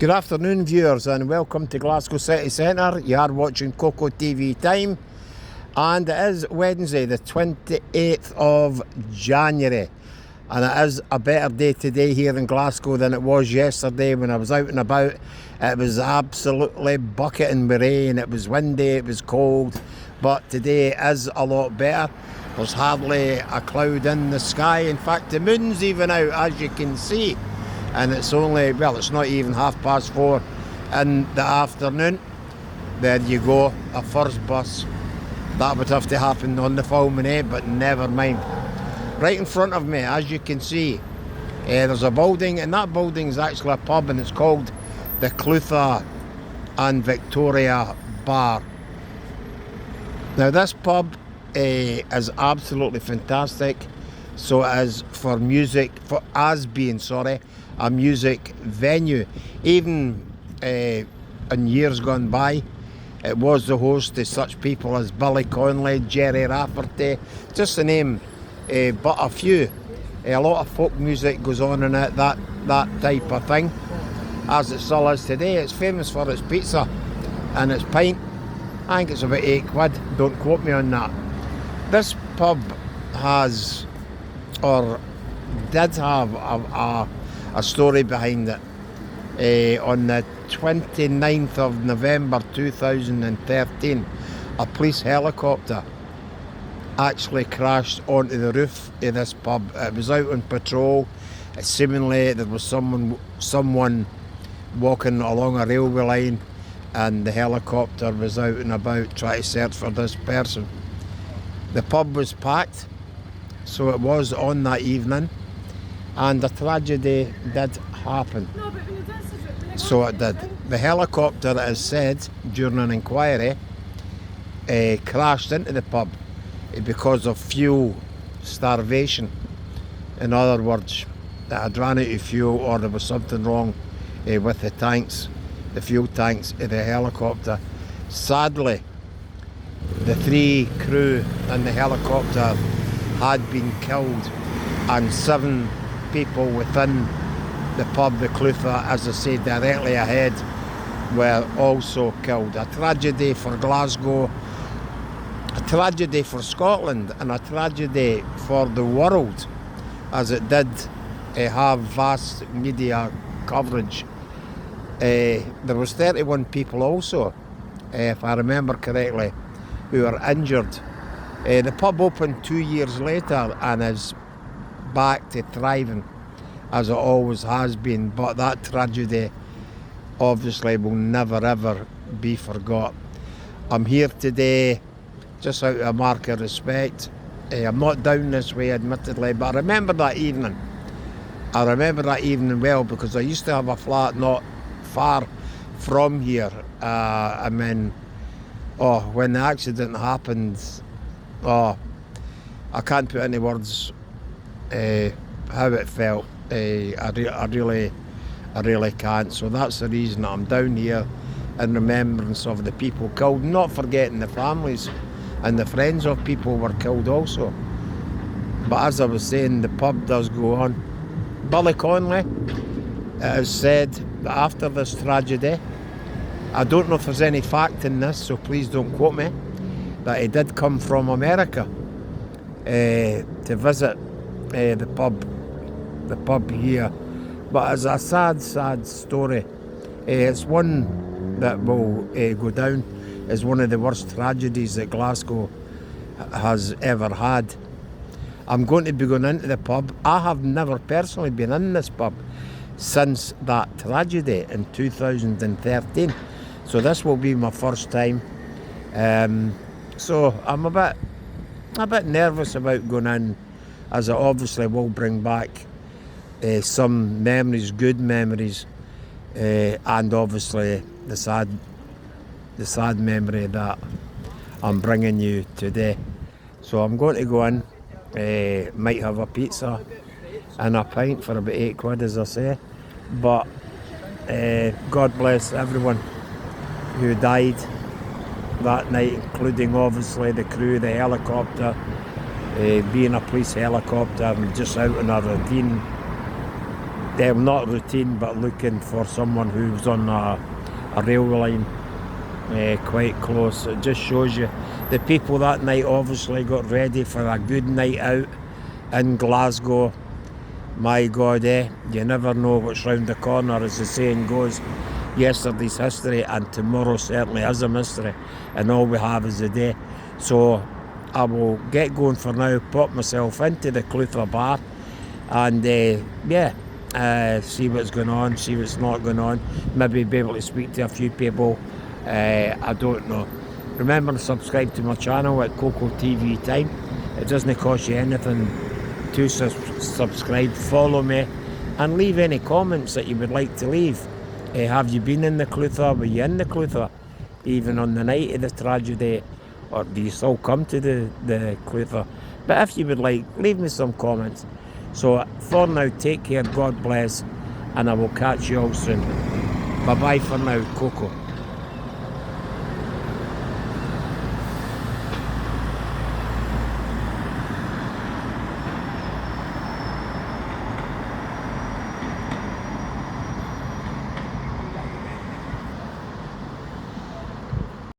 Good afternoon, viewers, and welcome to Glasgow City Centre. You are watching Coco TV Time, and it is Wednesday, the 28th of January, and it is a better day today here in Glasgow than it was yesterday when I was out and about. It was absolutely bucketing with rain, it was windy, it was cold, but today is a lot better. There's hardly a cloud in the sky. In fact, the moon's even out, as you can see. And it's only, well, it's not even 4:30 in the afternoon. There you go, a first bus. That would have to happen on the filming, but never mind. Right in front of me, as you can see, there's a building, and that building is actually a pub, and it's called the Clutha and Victoria Bar. Now this pub is absolutely fantastic. So it is for music, a music venue. Even in years gone by, it was the host to such people as Billy Connolly, Jerry Rafferty, just to name but a few. A lot of folk music goes on in it, that type of thing, as it still is today. It's famous for its pizza and its pint. I think it's about £8, don't quote me on that. This pub has, or did have, a story behind it. On the 29th of November 2013, a police helicopter actually crashed onto the roof of this pub. It was out on patrol. Seemingly there was someone walking along a railway line, and the helicopter was out and about trying to search for this person. The pub was packed, so it was on that evening, and a tragedy did happen. So it did. The helicopter, it is said during an inquiry, crashed into the pub because of fuel starvation. In other words, it had ran out of fuel, or there was something wrong with the tanks, the fuel tanks of the helicopter. Sadly, the 3 crew in the helicopter had been killed, and 7 people within the pub, the Clutha, as I say, directly ahead, were also killed. A tragedy for Glasgow, a tragedy for Scotland, and a tragedy for the world, as it did have vast media coverage. There was 31 people also, if I remember correctly, who were injured. The pub opened 2 years later and is back to thriving as it always has been, but that tragedy obviously will never ever be forgot. I'm here today just out of a mark of respect. I'm not down this way, admittedly, but I remember that evening. I remember that evening well, because I used to have a flat not far from here. And then, when the accident happened, I can't put into words how it felt. I really can't. So that's the reason that I'm down here, in remembrance of the people killed, not forgetting the families and the friends of people who were killed also. But as I was saying, the pub does go on. Billy Connolly, it is said that after this tragedy, I don't know if there's any fact in this, so please don't quote me, that he did come from America to visit the pub here. But it's a sad story. It's one that will go down as one of the worst tragedies that Glasgow has ever had. I'm going to be going into the pub. I have never personally been in this pub since that tragedy in 2013. So this will be my first time. So I'm a bit nervous about going in, as it obviously will bring back some memories, good memories, and obviously the sad memory that I'm bringing you today. So I'm going to go in, might have a pizza and a pint for about £8, as I say, but God bless everyone who died that night, including obviously the crew, the helicopter, being a police helicopter and just out in a ravine. not routine, but looking for someone who's on a railway line quite close. It just shows you the people that night obviously got ready for a good night out in Glasgow. My God, you never know what's round the corner, as the saying goes. Yesterday's history and tomorrow certainly is a mystery, and all we have is the day. So I will get going for now, pop myself into the Clutha bar and see what's going on, see what's not going on, maybe be able to speak to a few people. I don't know. Remember to subscribe to my channel at Coco TV Time. It doesn't cost you anything to subscribe. Follow me and leave any comments that you would like to leave. Have you been in the Clutha? Were you in the Clutha even on the night of the tragedy, or do you still come to the Clutha? But if you would like, leave me some comments. So for now, take care, God bless, and I will catch you all soon. Bye bye for now, Coco.